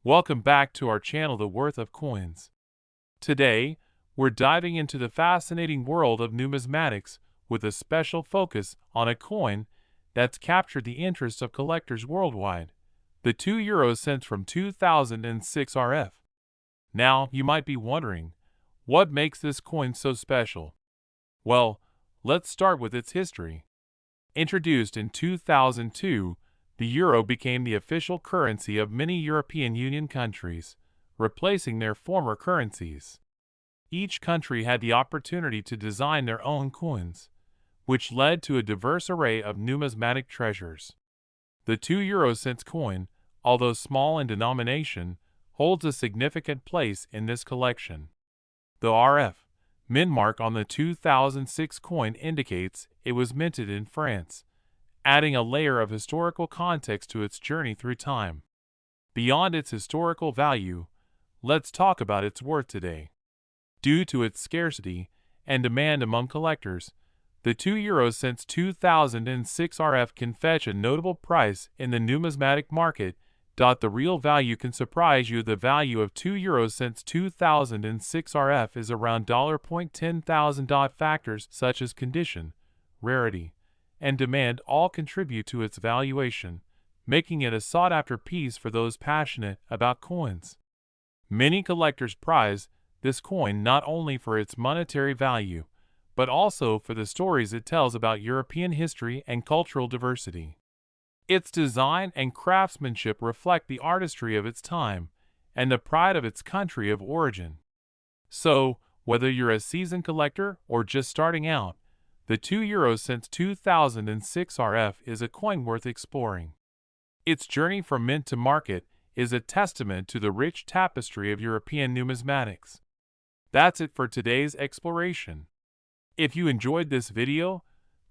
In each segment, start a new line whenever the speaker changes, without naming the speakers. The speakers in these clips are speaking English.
Welcome back to our channel, The Worth of Coins. Today, we're diving into the fascinating world of numismatics with a special focus on a coin that's captured the interest of collectors worldwide, the 2 euro cents from 2006 RF. Now, you might be wondering, what makes this coin so special? Well, let's start with its history. Introduced in 2002, the euro became the official currency of many European Union countries, replacing their former currencies. Each country had the opportunity to design their own coins, which led to a diverse array of numismatic treasures. The 2 euro cents coin, although small in denomination, holds a significant place in this collection. The RF mintmark on the 2006 coin indicates it was minted in France, adding a layer of historical context to its journey through time. Beyond its historical value, let's talk about its worth today. Due to its scarcity and demand among collectors, the 2 euro cents 2006 RF can fetch a notable price in the numismatic market. The real value can surprise you. The value of 2 euro cents 2006 RF is around $10,000. Factors such as condition, rarity, and demand all contribute to its valuation, making it a sought-after piece for those passionate about coins. Many collectors prize this coin not only for its monetary value, but also for the stories it tells about European history and cultural diversity. Its design and craftsmanship reflect the artistry of its time and the pride of its country of origin. So, whether you're a seasoned collector or just starting out, the 2 euro cents 2006 RF is a coin worth exploring. Its journey from mint to market is a testament to the rich tapestry of European numismatics. That's it for today's exploration. If you enjoyed this video,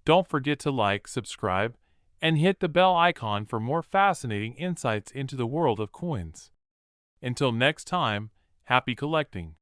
don't forget to like, subscribe, and hit the bell icon for more fascinating insights into the world of coins. Until next time, happy collecting!